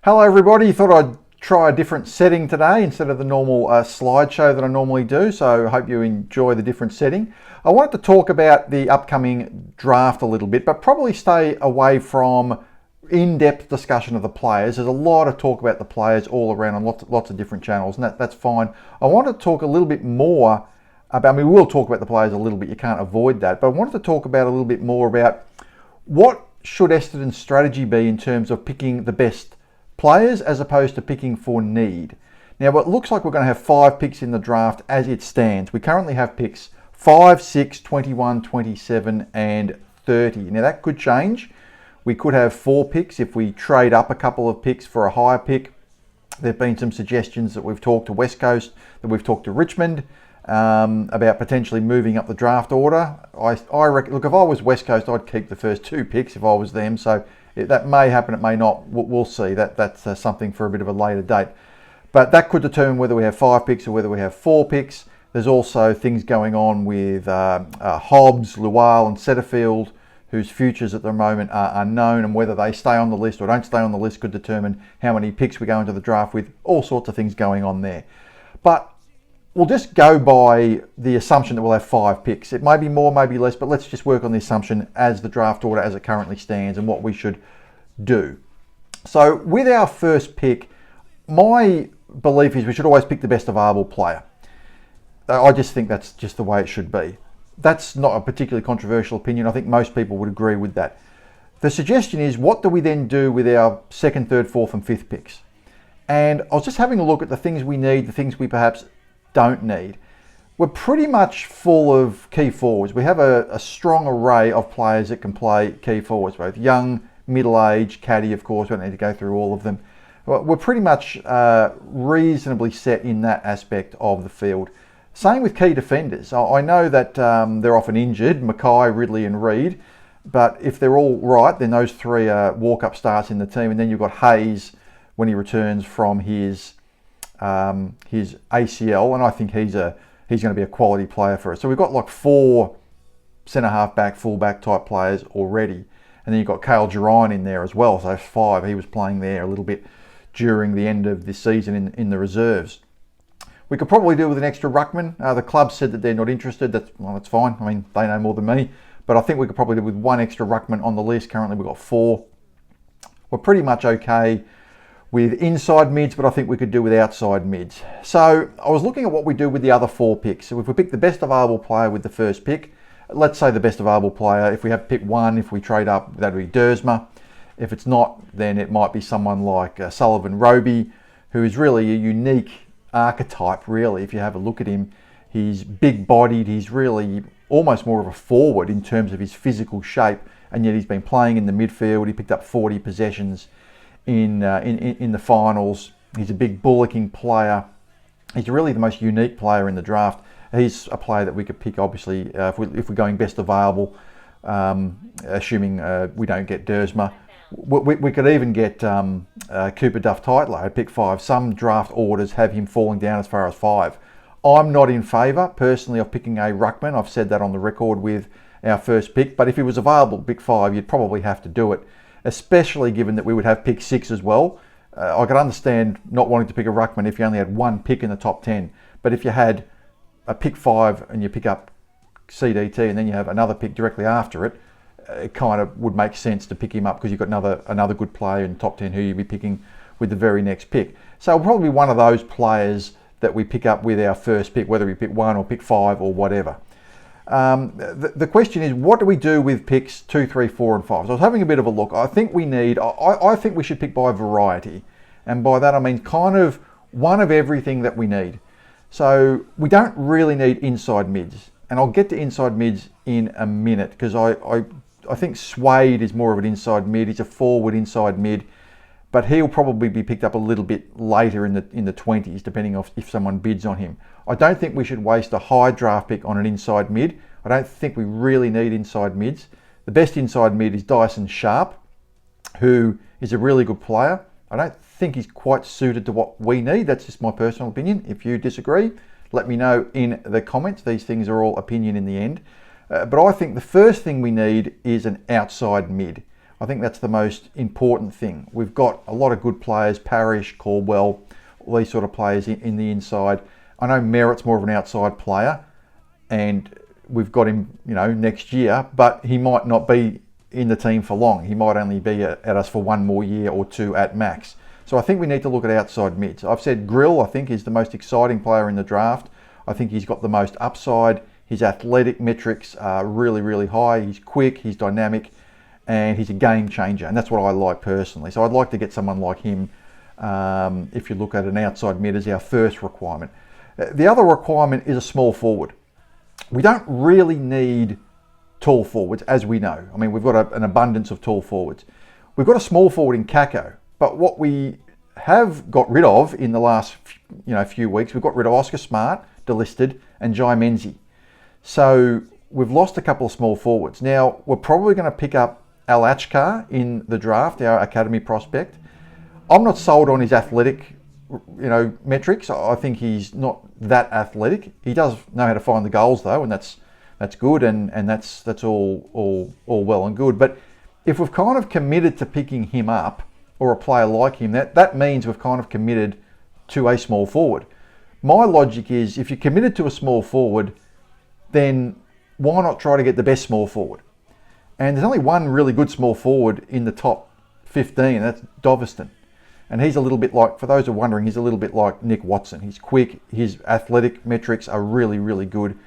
Hello everybody, thought I'd try a different setting today instead of the normal slideshow that I normally do, so I hope you enjoy the different setting. I wanted to talk about the upcoming draft a little bit, but probably stay away from in-depth discussion of the players. There's a lot of talk about the players all around on lots of different channels, and that's fine. I wanted to talk a little bit more about, we will talk about the players a little bit, you can't avoid that, but I wanted to talk about a little bit more about what should Essendon's strategy be in terms of picking the best players as opposed to picking for need. Now, it looks like we're going to have 5 picks in the draft as it stands. We currently have picks 5, 6, 21, 27 and 30. Now that could change. We could have 4 picks if we trade up a couple of picks for a higher pick. There have been some suggestions that we've talked to West Coast, that we've talked to Richmond about potentially moving up the draft order. I reckon, look, if I was West Coast, I'd keep the first 2 picks if I was them. So that may happen, it may not. We'll see. That's something for a bit of a later date. But that could determine whether we have 5 picks or whether we have 4 picks. There's also things going on with Hobbs, Lual and Setterfield, whose futures at the moment are unknown, and whether they stay on the list or don't stay on the list could determine how many picks we go into the draft with. All sorts of things going on there. But we'll just go by the assumption that we'll have 5 picks. It may be more, maybe less, but let's just work on the assumption as the draft order as it currently stands and what we should do. So with our first pick, my belief is we should always pick the best available player. I just think that's just the way it should be. That's not a particularly controversial opinion. I think most people would agree with that. The suggestion is, what do we then do with our 2nd, 3rd, 4th and 5th picks? And I was just having a look at the things we need, the things we perhaps don't need. We're pretty much full of key forwards. We have a strong array of players that can play key forwards, both young, middle-aged, caddy, of course. We don't need to go through all of them. We're pretty much reasonably set in that aspect of the field. Same with key defenders. I know that they're often injured, Mackay, Ridley and Reid, but if they're all right, then those 3 are walk-up starts in the team, and then you've got Hayes when he returns from his ACL, and I think he's going to be a quality player for us. So we've got like 4 centre-half back, full-back type players already. And then you've got Cale Girine in there as well, so 5. He was playing there a little bit during the end of this season in the reserves. We could probably do with an extra ruckman. The club said that they're not interested. That's fine. I mean, they know more than me. But I think we could probably do with 1 extra ruckman on the list. Currently we've got 4. We're pretty much okay with inside mids, but I think we could do with outside mids. So I was looking at what we do with the other 4 picks. So if we pick the best available player with the first pick, let's say the best available player, if we have pick 1, if we trade up, that would be Duursma. If it's not, then it might be someone like Sullivan Roby, who is really a unique archetype, really. If you have a look at him, he's big-bodied, he's really almost more of a forward in terms of his physical shape, and yet he's been playing in the midfield. He picked up 40 possessions in the finals. He's a big bullocking player. He's really the most unique player in the draft. He's a player that we could pick, obviously, if we're going best available, assuming we don't get Duursma. We could even get Cooper Duff-Tytler at pick 5. Some draft orders have him falling down as far as 5. I'm not in favour, personally, of picking a ruckman. I've said that on the record with our first pick. But if he was available at pick 5, you'd probably have to do it, especially given that we would have pick 6 as well. I could understand not wanting to pick a ruckman if you only had 1 pick in the top 10. But if you had a pick 5 and you pick up CDT and then you have another pick directly after it, it kind of would make sense to pick him up because you've got another good player in the top 10 who you'll be picking with the very next pick. So it'll probably be one of those players that we pick up with our first pick, whether we pick 1 or pick 5 or whatever. The question is, what do we do with picks 2, 3, 4 and 5? So I was having a bit of a look. I think we should pick by variety. And by that I mean kind of one of everything that we need. So we don't really need inside mids. And I'll get to inside mids in a minute because I think Swade is more of an inside mid. He's a forward inside mid, but he'll probably be picked up a little bit later in the 20s, depending on if someone bids on him. I don't think we should waste a high draft pick on an inside mid. I don't think we really need inside mids. The best inside mid is Dyson Sharp, who is a really good player. I don't think he's quite suited to what we need. That's just my personal opinion. If you disagree, let me know in the comments. These things are all opinion in the end. But I think the first thing we need is an outside mid. I think that's the most important thing. We've got a lot of good players, Parrish, Caldwell, all these sort of players in the inside. I know Merritt's more of an outside player, and we've got him, next year, but he might not be in the team for long. He might only be at us for one more year or two at max. So I think we need to look at outside mids. I've said Grill, I think, is the most exciting player in the draft. I think he's got the most upside. His athletic metrics are really, really high. He's quick, he's dynamic, and he's a game changer. And that's what I like personally. So I'd like to get someone like him, if you look at an outside mid, as our first requirement. The other requirement is a small forward. We don't really need tall forwards, as we know. I mean, we've got an abundance of tall forwards. We've got a small forward in Kako, but what we have got rid of in the last few weeks, we've got rid of Oscar Smart, delisted, and Jai Menzie. So we've lost a couple of small forwards. Now, we're probably going to pick up Al Achkar in the draft, our academy prospect. I'm not sold on his athletic metrics. I think he's not that athletic. He does know how to find the goals though, and that's good, and that's all well and good. But if we've kind of committed to picking him up, or a player like him, that means we've kind of committed to a small forward. My logic is, if you're committed to a small forward, then why not try to get the best small forward? And there's only one really good small forward in the top 15, and that's Doveston. And he's a little bit like, for those who are wondering, he's a little bit like Nick Watson. He's quick, his athletic metrics are really, really good,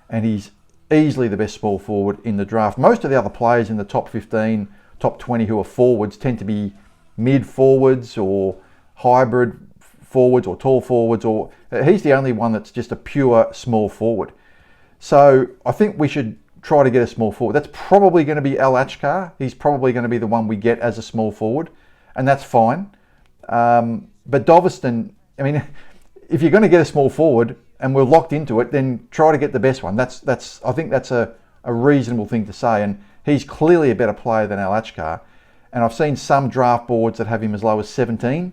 and he's easily the best small forward in the draft. Most of the other players in the top 15, top 20 who are forwards tend to be mid forwards or hybrid forwards or tall forwards, or he's the only one that's just a pure small forward. So I think we should try to get a small forward. That's probably going to be Al Achkar. He's probably going to be the one we get as a small forward, and that's fine. But Doveston, I mean, if you're going to get a small forward and we're locked into it, then try to get the best one. I think that's a reasonable thing to say, and he's clearly a better player than Al Achkar. And I've seen some draft boards that have him as low as 17.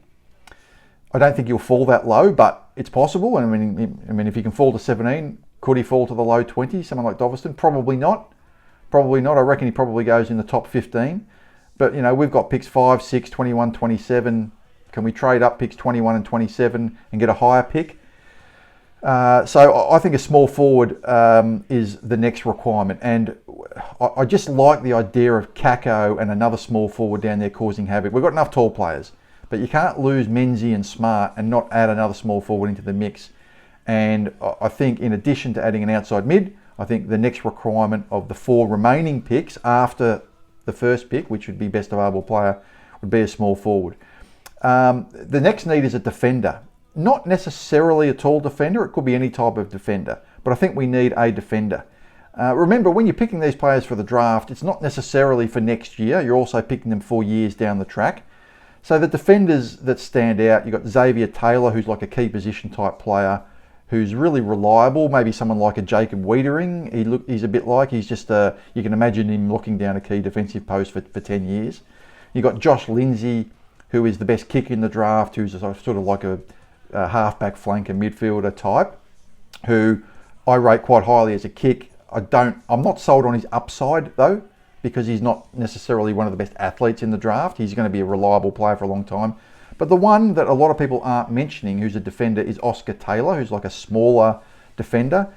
I don't think he'll fall that low, but it's possible. And I mean, if he can fall to 17, could he fall to the low 20s? Someone like Doveston, probably not. Probably not. I reckon he probably goes in the top 15. But we've got picks 5, 6, 21, 27. Can we trade up picks 21 and 27 and get a higher pick? So I think a small forward is the next requirement, and I just like the idea of Kako and another small forward down there causing havoc. We've got enough tall players, but you can't lose Menzie and Smart and not add another small forward into the mix. And I think in addition to adding an outside mid, I think the next requirement of the 4 remaining picks after the first pick, which would be best available player, would be a small forward. The next need is a defender. Not necessarily a tall defender, it could be any type of defender, but I think we need a defender. Remember, when you're picking these players for the draft, it's not necessarily for next year, you're also picking them for years down the track. So the defenders that stand out, you've got Xavier Taylor, who's like a key position type player, who's really reliable, maybe someone like a Jacob Wiedering, he's a bit like, he's just, you can imagine him locking down a key defensive post for 10 years. You've got Josh Lindsay, who is the best kick in the draft, who's sort of like a halfback flanker midfielder type, who I rate quite highly as a kick. I'm not sold on his upside though, because he's not necessarily one of the best athletes in the draft. He's going to be a reliable player for a long time. But the one that a lot of people aren't mentioning who's a defender is Oscar Taylor, who's like a smaller defender.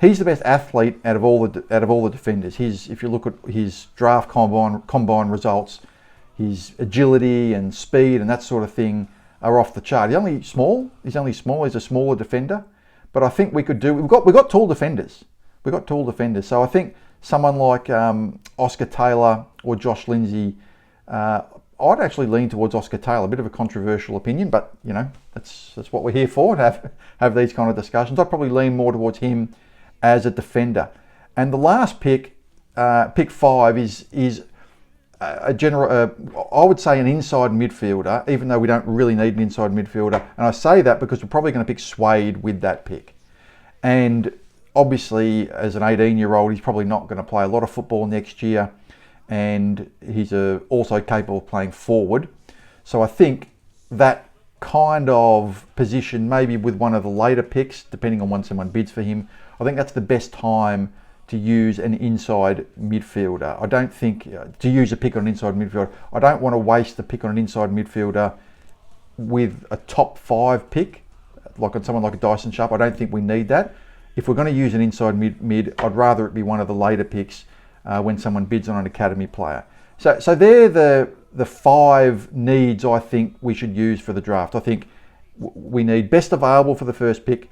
He's the best athlete out of all the defenders. If you look at his draft combine results, his agility and speed and that sort of thing are off the chart. He's only small. He's a smaller defender. But I think we've got tall defenders. So I think someone like Oscar Taylor or Josh Lindsay, I'd actually lean towards Oscar Taylor. A bit of a controversial opinion, but that's what we're here for, to have these kind of discussions. I'd probably lean more towards him as a defender. And the last pick, pick 5, is a general, I would say an inside midfielder, even though we don't really need an inside midfielder. And I say that because we're probably going to pick Swade with that pick. And obviously, as an 18-year-old, he's probably not going to play a lot of football next year. And he's also capable of playing forward. So I think that kind of position, maybe with one of the later picks, depending on when someone bids for him, I think that's the best time to use an inside midfielder. I don't think to use a pick on an inside midfielder. I don't want to waste the pick on an inside midfielder with a top 5 pick, like on someone like a Dyson Sharp. I don't think we need that. If we're going to use an inside mid, I'd rather it be one of the later picks when someone bids on an academy player. So they're the 5 needs I think we should use for the draft. I think we need best available for the first pick,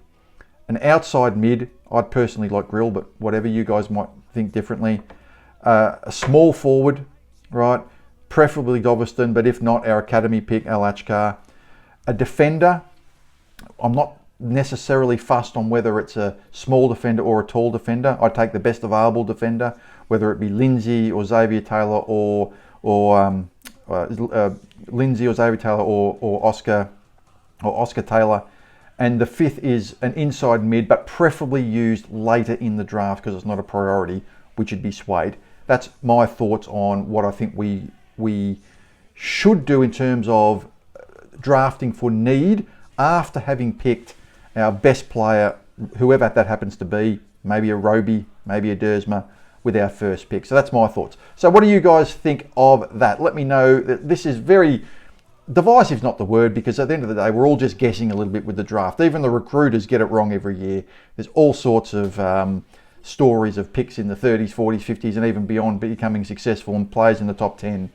an outside mid. I'd personally like Grill, but whatever, you guys might think differently. A small forward, right? Preferably Doveston, but if not, our academy pick, Al Achkar. A defender. I'm not necessarily fussed on whether it's a small defender or a tall defender. I take the best available defender, whether it be Lindsay or Xavier Taylor or Oscar Taylor. And the 5th is an inside mid, but preferably used later in the draft because it's not a priority, which would be Suede. That's my thoughts on what I think we should do in terms of drafting for need after having picked our best player, whoever that happens to be, maybe a Roby, maybe a Duursma, with our first pick. So that's my thoughts. So what do you guys think of that? Let me know. This is very... divisive is not the word, because at the end of the day, we're all just guessing a little bit with the draft. Even the recruiters get it wrong every year. There's all sorts of stories of picks in the 30s, 40s, 50s, and even beyond becoming successful, and players in the top 10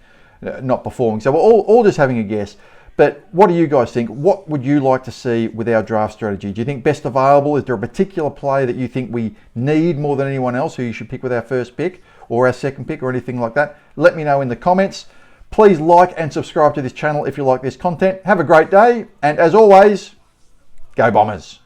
not performing. So we're all just having a guess. But what do you guys think? What would you like to see with our draft strategy? Do you think best available? Is there a particular player that you think we need more than anyone else who you should pick with our first pick or our second pick or anything like that? Let me know in the comments. Please like and subscribe to this channel if you like this content. Have a great day, and as always, go Bombers!